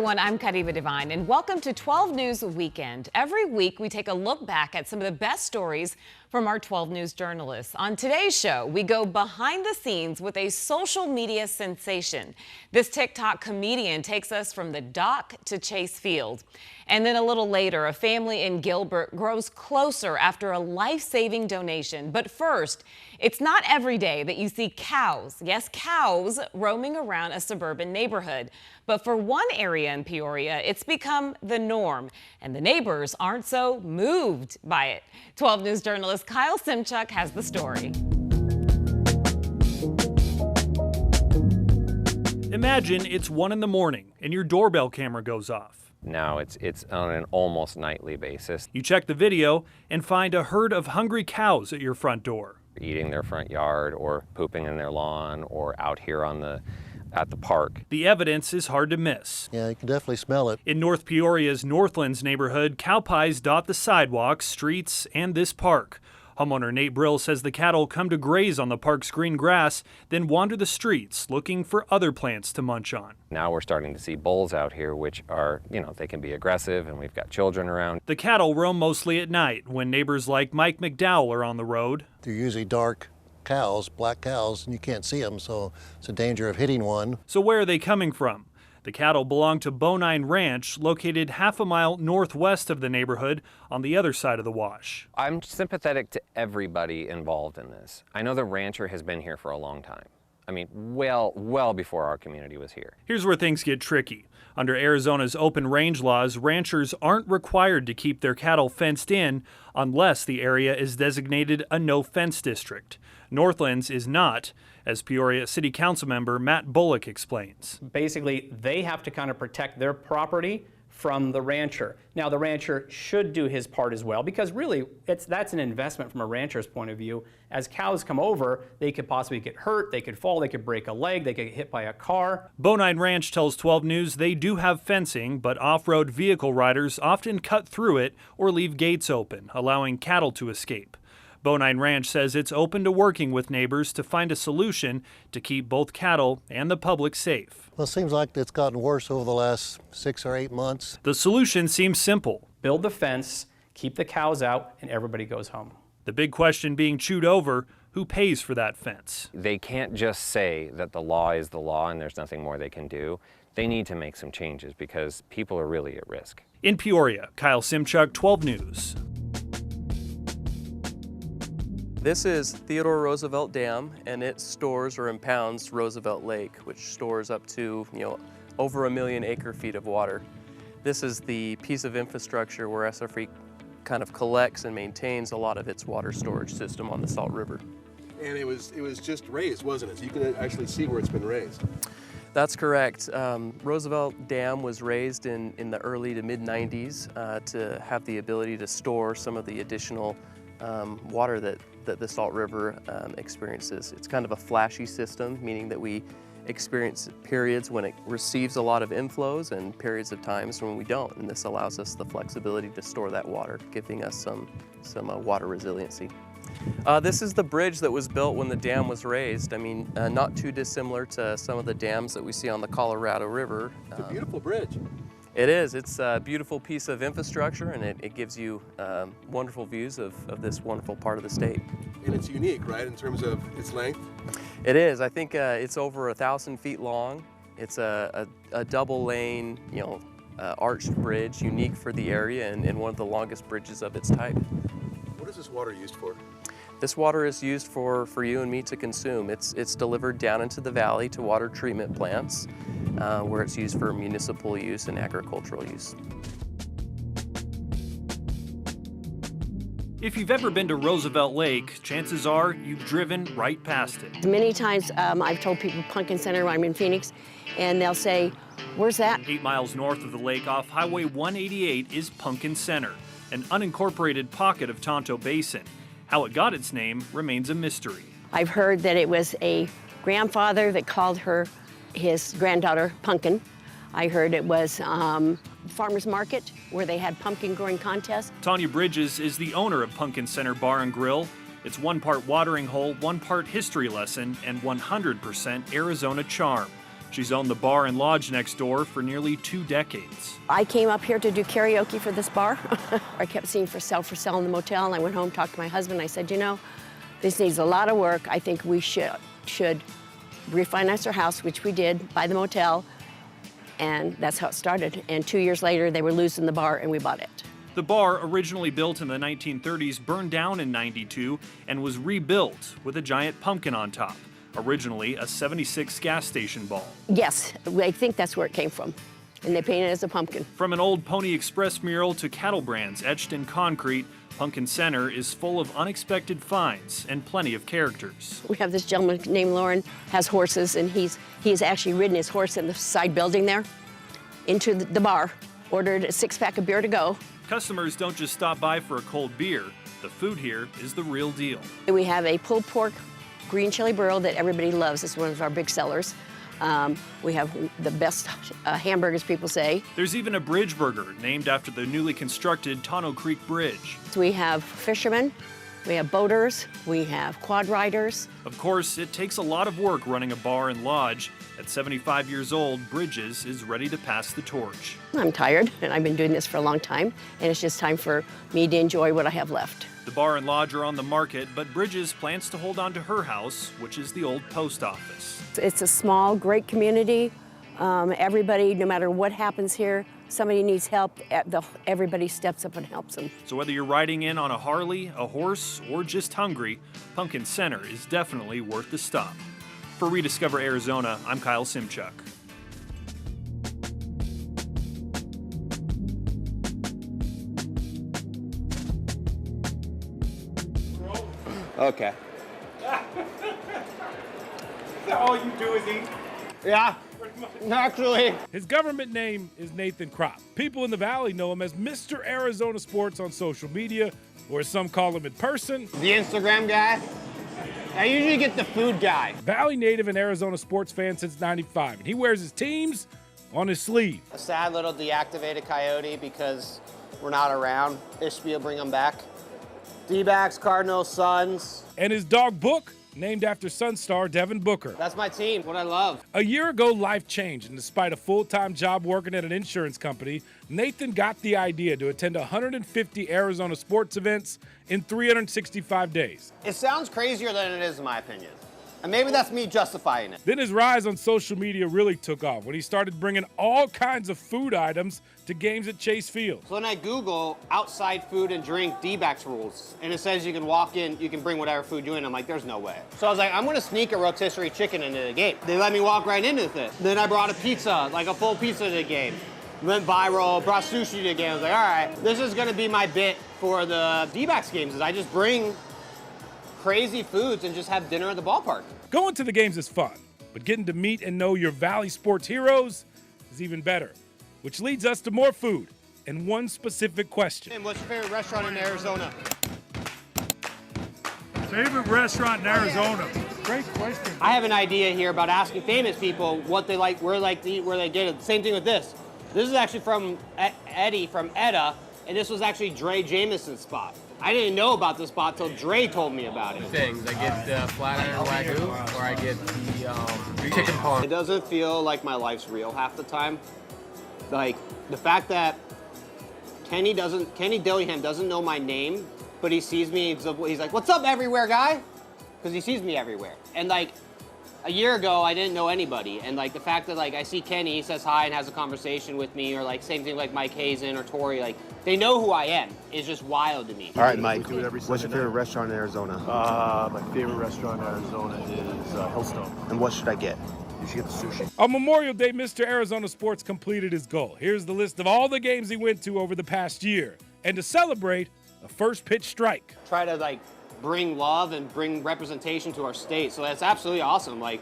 everyone, I'm Kariba Devine, and welcome to 12 News Weekend. Every week, we take a look back at some of the best stories from our 12 News journalists. On today's show, we go behind the scenes with a social media sensation. This TikTok comedian takes us from the dock to Chase Field. And then a little later, a family in Gilbert grows closer after a life-saving donation. But first, it's not every day that you see cows, yes, cows, roaming around a suburban neighborhood. But for one area in Peoria, it's become the norm, and the neighbors aren't so moved by it. 12 News journalist Kyle Simchuk has the story. Imagine it's 1 in the morning and your doorbell camera goes off. Now it's on an almost nightly basis. You check the video and find a herd of hungry cows at your front door. Eating their front yard or pooping in their lawn or out here at the park. The evidence is hard to miss. Yeah, you can definitely smell it. In North Peoria's Northlands neighborhood, cow pies dot the sidewalks, streets, and this park. Homeowner Nate Brill says the cattle come to graze on the park's green grass, then wander the streets looking for other plants to munch on. Now we're starting to see bulls out here, which are, they can be aggressive, and we've got children around. The cattle roam mostly at night when neighbors like Mike McDowell are on the road. They're usually dark cows, black cows, and you can't see them, so it's a danger of hitting one. So where are they coming from? The cattle belong to Bonine Ranch, located half a mile northwest of the neighborhood on the other side of the wash. I'm sympathetic to everybody involved in this. I know the rancher has been here for a long time. I mean, well before our community was here. Here's where things get tricky. Under Arizona's open range laws, ranchers aren't required to keep their cattle fenced in unless the area is designated a no-fence district. Northlands is not, as Peoria City Council member Matt Bullock explains. Basically, they have to kind of protect their property from the rancher. Now, the rancher should do his part as well, because really, that's an investment from a rancher's point of view. As cows come over, they could possibly get hurt, they could fall, they could break a leg, they could get hit by a car. Bonine Ranch tells 12 News they do have fencing, but off-road vehicle riders often cut through it or leave gates open, allowing cattle to escape. Bonine Ranch says it's open to working with neighbors to find a solution to keep both cattle and the public safe. Well, it seems like it's gotten worse over the last 6 or 8 months. The solution seems simple. Build the fence, keep the cows out, and everybody goes home. The big question being chewed over, who pays for that fence? They can't just say that the law is the law and there's nothing more they can do. They need to make some changes because people are really at risk. In Peoria, Kyle Simchuk, 12 News. This is Theodore Roosevelt Dam, and it stores or impounds Roosevelt Lake, which stores up to, over 1 million acre-feet of water. This is the piece of infrastructure where SFRE kind of collects and maintains a lot of its water storage system on the Salt River. And it was just raised, wasn't it? So you can actually see where it's been raised. That's correct. Roosevelt Dam was raised in the early to mid-90s to have the ability to store some of the additional water that the Salt River experiences. It's kind of a flashy system, meaning that we experience periods when it receives a lot of inflows and periods of times when we don't, and this allows us the flexibility to store that water, giving us some water resiliency. This is the bridge that was built when the dam was raised. I mean, not too dissimilar to some of the dams that we see on the Colorado River. It's a beautiful bridge. It is. It's a beautiful piece of infrastructure, and it gives you wonderful views of this wonderful part of the state. And it's unique, right, in terms of its length? It is. I think it's over 1,000 feet long. It's a double lane, arched bridge, unique for the area and one of the longest bridges of its type. What is this water used for? This water is used for you and me to consume. It's delivered down into the valley to water treatment plants, where it's used for municipal use and agricultural use. If you've ever been to Roosevelt Lake, chances are you've driven right past it. Many times I've told people Pumpkin Center when I'm in Phoenix, and they'll say, "Where's that?" 8 miles north of the lake off Highway 188 is Pumpkin Center, an unincorporated pocket of Tonto Basin. How it got its name remains a mystery. I've heard that it was a grandfather that called his granddaughter Pumpkin. I heard it was farmer's market where they had pumpkin growing contests. Tanya Bridges is the owner of Pumpkin Center Bar and Grill. It's 1 part watering hole, 1 part history lesson, and 100% Arizona charm. She's owned the bar and lodge next door for nearly 2 decades. I came up here to do karaoke for this bar. I kept seeing for sale in the motel, and I went home, talked to my husband. I said, you know, this needs a lot of work. I think we should refinance our house, which we did, buy the motel, and that's how it started. And 2 years later, they were losing the bar, and we bought it. The bar, originally built in the 1930s, burned down in '92 and was rebuilt with a giant pumpkin on top. Originally a '76 gas station ball. Yes, I think that's where it came from. And they painted it as a pumpkin. From an old Pony Express mural to cattle brands etched in concrete, Pumpkin Center is full of unexpected finds and plenty of characters. We have this gentleman named Lauren, has horses, and he's actually ridden his horse in the side building there into the bar, ordered a 6-pack of beer to go. Customers don't just stop by for a cold beer. The food here is the real deal. We have a pulled pork green chili burro that everybody loves. It's one of our big sellers. We have the best hamburgers, people say. There's even a bridge burger named after the newly constructed Tonneau Creek Bridge. So we have fishermen, we have boaters, we have quad riders. Of course, it takes a lot of work running a bar and lodge. At 75 years old, Bridges is ready to pass the torch. I'm tired, and I've been doing this for a long time, and it's just time for me to enjoy what I have left. The bar and lodge are on the market, but Bridges plans to hold on to her house, which is the old post office. It's a small, great community. Everybody, no matter what happens here, somebody needs help, everybody steps up and helps them. So whether you're riding in on a Harley, a horse, or just hungry, Pumpkin Center is definitely worth the stop. For Rediscover Arizona, I'm Kyle Simchuk. Okay. Is that all you do is eat? Yeah, actually. His government name is Nathan Kropp. People in the Valley know him as Mr. Arizona Sports on social media, or as some call him in person, The Instagram guy. I usually get the food guy. Valley native and Arizona sports fan since '95, and he wears his teams on his sleeve. A sad little deactivated coyote because we're not around. Ishby will bring them back. D-backs, Cardinals, Suns. And his dog Book, named after Sun star Devin Booker. That's my team, what I love. A year ago, life changed, and despite a full-time job working at an insurance company, Nathan got the idea to attend 150 Arizona sports events in 365 days. It sounds crazier than it is, in my opinion. And maybe that's me justifying it. Then his rise on social media really took off when he started bringing all kinds of food items to games at Chase Field. So when I Google outside food and drink D-backs rules, and it says you can walk in, you can bring whatever food you in, I'm like, there's no way. So I was like, I'm gonna sneak a rotisserie chicken into the game. They let me walk right into it. Then I brought a pizza, like a full pizza to the game. Went viral, brought sushi to the game. I was like, all right, this is gonna be my bit for the D-backs games, is I just bring crazy foods and just have dinner at the ballpark. Going to the games is fun, but getting to meet and know your Valley sports heroes is even better. Which leads us to more food and one specific question. And what's your favorite restaurant in Arizona? Favorite restaurant in Arizona? Great question. I have an idea here about asking famous people what they like, where they like to eat, where they get it. Same thing with this. This is actually from Eddie from Etta, and this was actually Dre Jameson's spot. I didn't know about this spot till Dre told me about it. Things. I get the flat iron wagyu, or I get the chicken parm. It doesn't feel like my life's real half the time. Like the fact that Kenny Dillingham doesn't know my name, but he sees me. He's like, "What's up, everywhere guy?" Because he sees me everywhere. And like a year ago, I didn't know anybody, and like the fact that like I see Kenny, he says hi and has a conversation with me, or like same thing like Mike Hazen or Tori, like they know who I am. Is just wild to me. All right, Mike. What's your favorite restaurant in Arizona? My favorite restaurant in Arizona is Hillstone. And what should I get? You should get the sushi. On Memorial Day, Mr. Arizona Sports completed his goal. Here's the list of all the games he went to over the past year. And to celebrate, a first pitch strike. Try to like bring love and bring representation to our state. So that's absolutely awesome. Like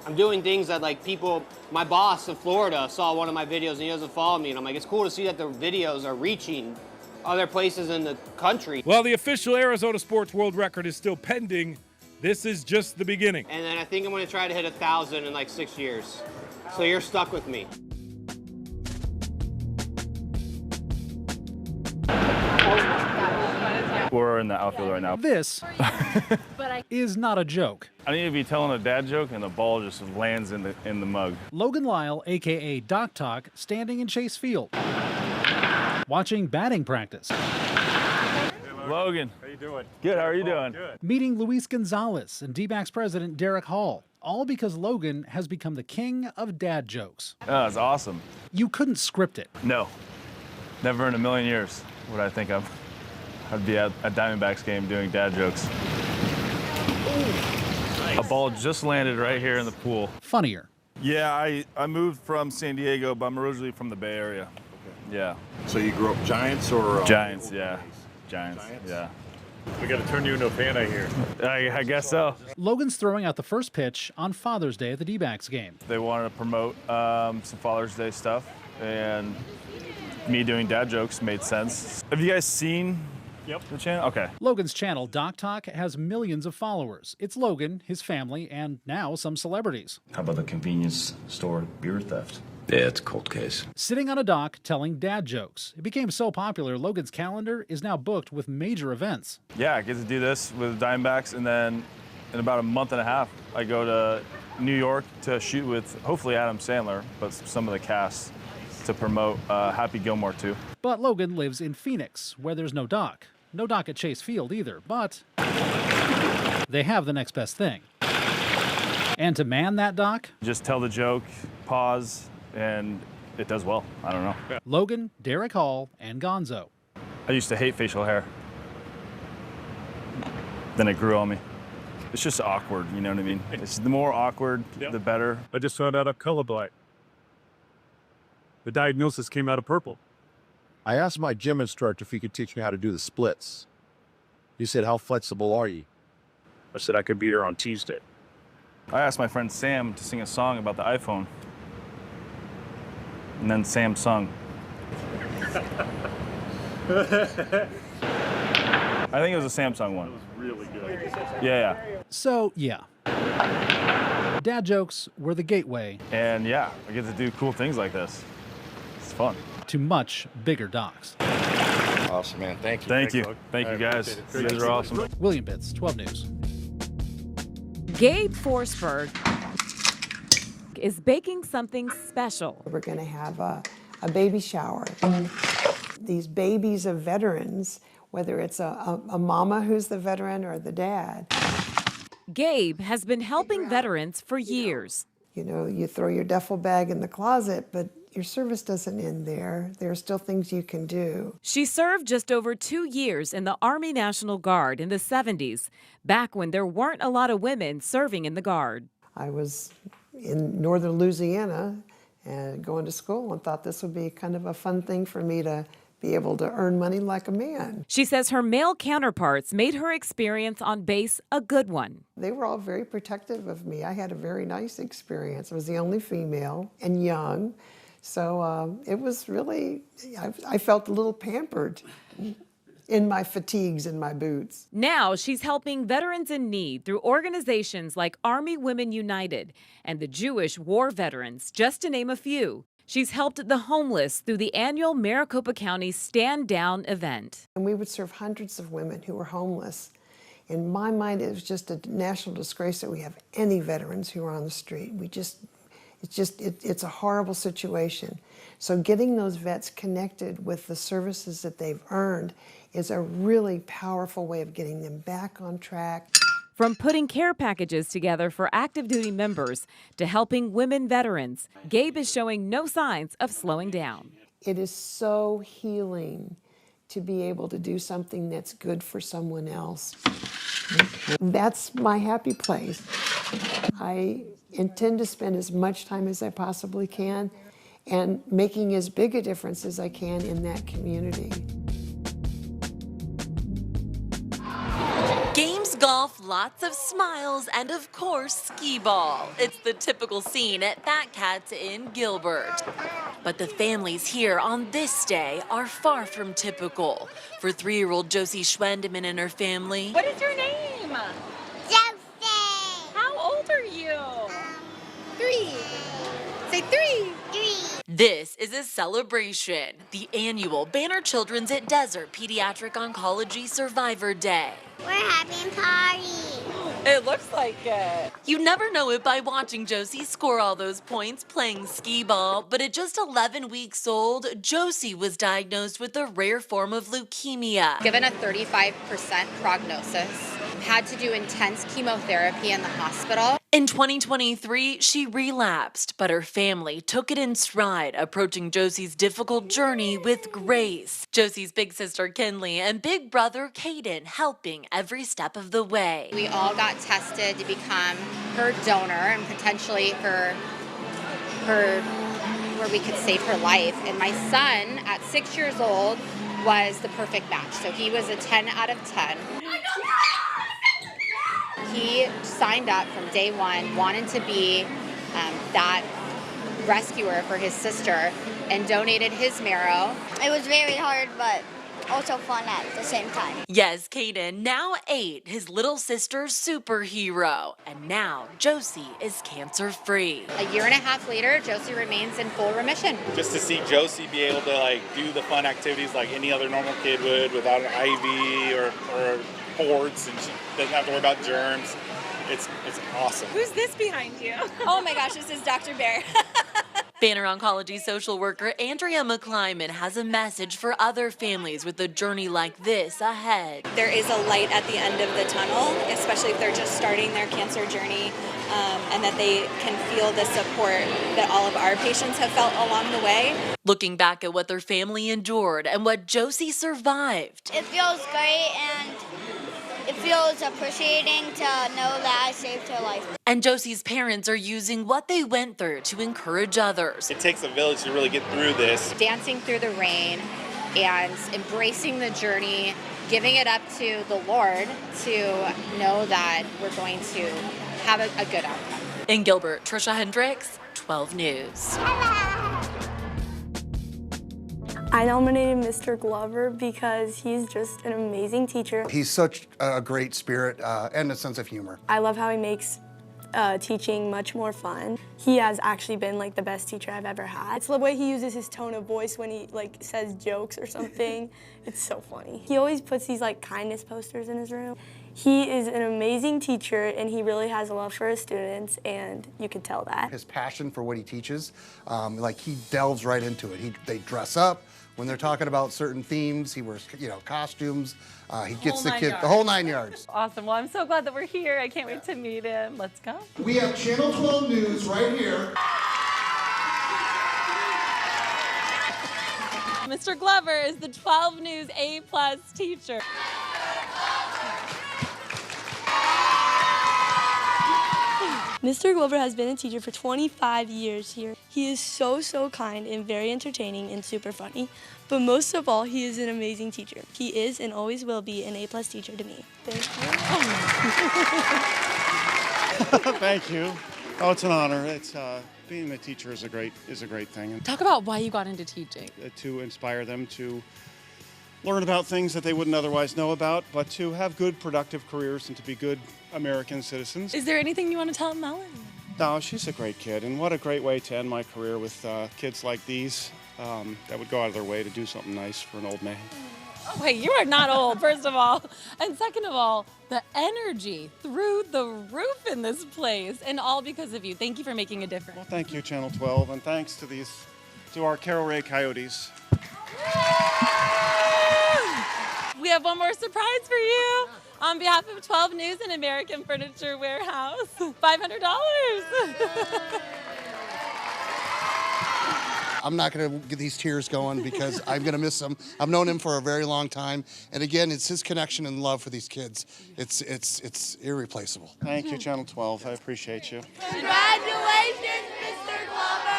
I'm doing things that like people, my boss in Florida saw one of my videos and he doesn't follow me. And I'm like, it's cool to see that the videos are reaching other places in the country. Well, the official Arizona Sports World Record is still pending. This is just the beginning. And then I think I'm gonna try to hit 1,000 in like 6 years. So you're stuck with me. We're in the outfield right now. This is not a joke. I need to be telling a dad joke and the ball just lands in the mug. Logan Lyle, aka Doc Talk, standing in Chase Field, watching batting practice. Logan, how you doing? Good. How are you doing? Good. Meeting Luis Gonzalez and D-backs president Derek Hall, all because Logan has become the king of dad jokes. Oh, that's awesome. You couldn't script it. No, never in a million years would I think I'd be at a Diamondbacks game doing dad jokes. A ball just landed right here in the pool. Funnier. Yeah, I moved from San Diego, but I'm originally from the Bay Area. Okay. Yeah. So you grew up Giants or? Giants, yeah. Giants, yeah. We got to turn you into a fan, I hear. I guess so. Logan's throwing out the first pitch on Father's Day at the D-backs game. They wanted to promote some Father's Day stuff, and me doing dad jokes made sense. Have you guys seen the channel? Okay. Logan's channel, Doc Talk, has millions of followers. It's Logan, his family, and now some celebrities. How about the convenience store beer theft? Yeah, it's a cold case. Sitting on a dock telling dad jokes. It became so popular, Logan's calendar is now booked with major events. Yeah, I get to do this with Diamondbacks, and then in about a month and a half, I go to New York to shoot with, hopefully, Adam Sandler, but some of the cast to promote Happy Gilmore 2. But Logan lives in Phoenix, where there's no dock. No dock at Chase Field either, but they have the next best thing. And to man that dock? Just tell the joke, pause, and it does well. I don't know. Logan, Derek Hall, and Gonzo. I used to hate facial hair. Then it grew on me. It's just awkward, you know what I mean? It's the more awkward, the better. I just found out I'm colorblind. The diagnosis came out of purple. I asked my gym instructor if he could teach me how to do the splits. He said, how flexible are you? I said I could be there on Tuesday. I asked my friend Sam to sing a song about the iPhone. And then Sam sung. I think it was a Samsung one. It was really good. Yeah. So, yeah. Dad jokes were the gateway. And yeah, I get to do cool things like this. It's fun. To much bigger docks. Awesome, man. Thank you. Thank you. Thank you, guys. You guys are awesome. William Bitts, 12 News. Gabe Forsberg is baking something special. We're going to have a baby shower. These babies of veterans, whether it's a mama who's the veteran or the dad. Gabe has been helping veterans for years. You know, you throw your duffel bag in the closet, but your service doesn't end there. There are still things you can do. She served just over 2 years in the Army National Guard in the 70s, back when there weren't a lot of women serving in the Guard. I was in northern Louisiana and going to school and thought this would be kind of a fun thing for me to be able to earn money like a man. She says her male counterparts made her experience on base a good one. They were all very protective of me. I had a very nice experience. I was the only female and young. So it was really, I felt a little pampered in my fatigues and my boots. Now she's helping veterans in need through organizations like Army Women United and the Jewish War Veterans, just to name a few. She's helped the homeless through the annual Maricopa County Stand Down event. And we would serve hundreds of women who were homeless. In my mind, it was just a national disgrace that we have any veterans who are on the street. It's a horrible situation. So getting those vets connected with the services that they've earned is a really powerful way of getting them back on track. From putting care packages together for active duty members to helping women veterans, Gabe is showing no signs of slowing down. It is so healing to be able to do something that's good for someone else. That's my happy place. I intend to spend as much time as I possibly can and making as big a difference as I can in that community. Games, golf, lots of smiles, and of course, skee ball. It's the typical scene at Fat Cats in Gilbert. But the families here on this day are far from typical. For 3-year-old Josie Schwendeman and her family. What is your name? Josie. How old are you? 3. Say 3. 3. This is a celebration, the annual Banner Children's at Desert Pediatric Oncology Survivor Day. We're having a party. It looks like it. You never know it by watching Josie score all those points playing skee ball, but at just 11 weeks old, Josie was diagnosed with a rare form of leukemia. Given a 35% prognosis, had to do intense chemotherapy in the hospital. In 2023, she relapsed, but her family took it in stride, approaching Josie's difficult journey with grace. Josie's big sister Kinley and big brother Caden helping every step of the way. We all got tested to become her donor and potentially her where we could save her life. And my son, at 6 years old, was the perfect match. So he was a 10 out of 10. He signed up from day one, wanted to be that rescuer for his sister, and donated his marrow. It was very hard, but also fun at the same time. Yes, Caden, now 8, his little sister's superhero. And now Josie is cancer-free. A year and a half later, Josie remains in full remission. Just to see Josie be able to do the fun activities like any other normal kid would without an IV or boards, and she doesn't have to worry about germs. It's awesome. Who's this behind you? Oh my gosh, this is Dr. Bear. Banner Oncology social worker Andrea McClyman has a message for other families with a journey like this ahead. There is a light at the end of the tunnel, especially if they're just starting their cancer journey, and that they can feel the support that all of our patients have felt along the way. Looking back at what their family endured and what Josie survived. It feels great, and it feels appreciating to know that I saved her life. And Josie's parents are using what they went through to encourage others. It takes a village to really get through this. Dancing through the rain and embracing the journey, giving it up to the Lord to know that we're going to have a good outcome. In Gilbert, Trisha Hendricks, 12 News. I nominated Mr. Glover because he's just an amazing teacher. He's such a great spirit and a sense of humor. I love how he makes teaching much more fun. He has actually been like the best teacher I've ever had. It's the way he uses his tone of voice when he says jokes or something. It's so funny. He always puts these kindness posters in his room. He is an amazing teacher, and he really has a love for his students, and you can tell that. His passion for what he teaches, he delves right into it. They dress up. When they're talking about certain themes, he wears, costumes. He gets the kid the whole 9 yards. Awesome. Well, I'm so glad that we're here. I can't wait to meet him. Let's go. We have Channel 12 News right here. Mr. Glover is the 12 News A+ teacher. Mr. Glover has been a teacher for 25 years here. He is so kind and very entertaining and super funny, but most of all, he is an amazing teacher. He is and always will be an A+ teacher to me. Thank you. Thank you. Oh, it's an honor. It's being a teacher is a great thing. Talk about why you got into teaching. To inspire them to learn about things that they wouldn't otherwise know about, but to have good, productive careers and to be good American citizens. Is there anything you want to tell Melanie? No, she's a great kid, and what a great way to end my career with kids like these that would go out of their way to do something nice for an old man. Oh, wait, you are not old, first of all. And second of all, the energy through the roof in this place, and all because of you. Thank you for making a difference. Well, thank you, Channel 12, and thanks to our Carol Ray Coyotes. We have one more surprise for you. On behalf of 12 News and American Furniture Warehouse, $500. I'm not going to get these tears going because I'm going to miss him. I've known him for a very long time, and again, it's his connection and love for these kids. It's irreplaceable. Thank you, Channel 12. I appreciate you. Congratulations, Mr. Glover!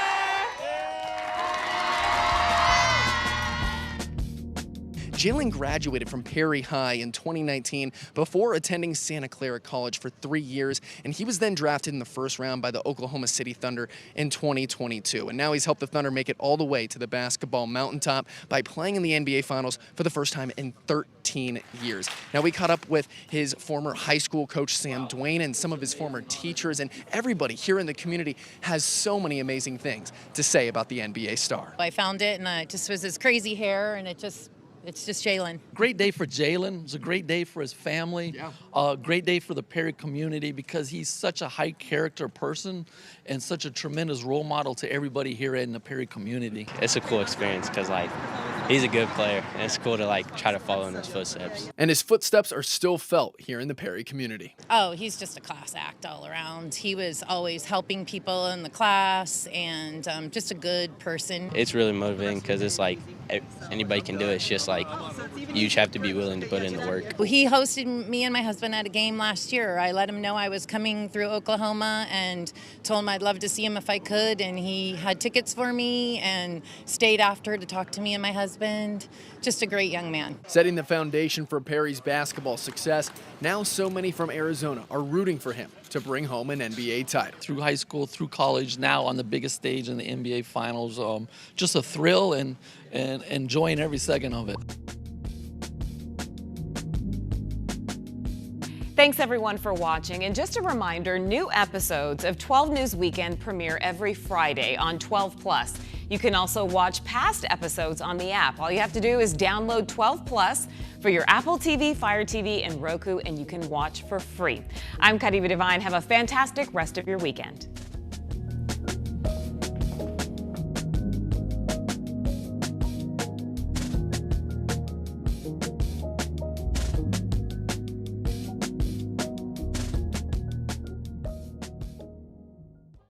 Jaylen graduated from Perry High in 2019 before attending Santa Clara College for 3 years, and he was then drafted in the first round by the Oklahoma City Thunder in 2022. And now he's helped the Thunder make it all the way to the basketball mountaintop by playing in the NBA Finals for the first time in 13 years. Now, we caught up with his former high school coach, Sam Duane, and some of his former teachers, and everybody here in the community has so many amazing things to say about the NBA star. I found it, and it just was his crazy hair, and it's just Jaylen. Great day for Jaylen. It was a great day for his family. Yeah. Great day for the Perry community because he's such a high character person and such a tremendous role model to everybody here in the Perry community. It's a cool experience because he's a good player, and it's cool to try to follow in his footsteps. And his footsteps are still felt here in the Perry community. Oh, he's just a class act all around. He was always helping people in the class and just a good person. It's really motivating because it's anybody can do it. It's just you just have to be willing to put in the work. He hosted me and my husband at a game last year. I let him know I was coming through Oklahoma and told him I'd love to see him if I could, and he had tickets for me and stayed after to talk to me and my husband. Just a great young man. Setting the foundation for Perry's basketball success, now so many from Arizona are rooting for him to bring home an NBA title. Through high school, through college, now on the biggest stage in the NBA Finals. Just a thrill and enjoying every second of it. Thanks everyone for watching, and just a reminder, new episodes of 12 News Weekend premiere every Friday on 12+. You can also watch past episodes on the app. All you have to do is download 12+ for your Apple TV, Fire TV, and Roku, and you can watch for free. I'm Kadiva Devine. Have a fantastic rest of your weekend.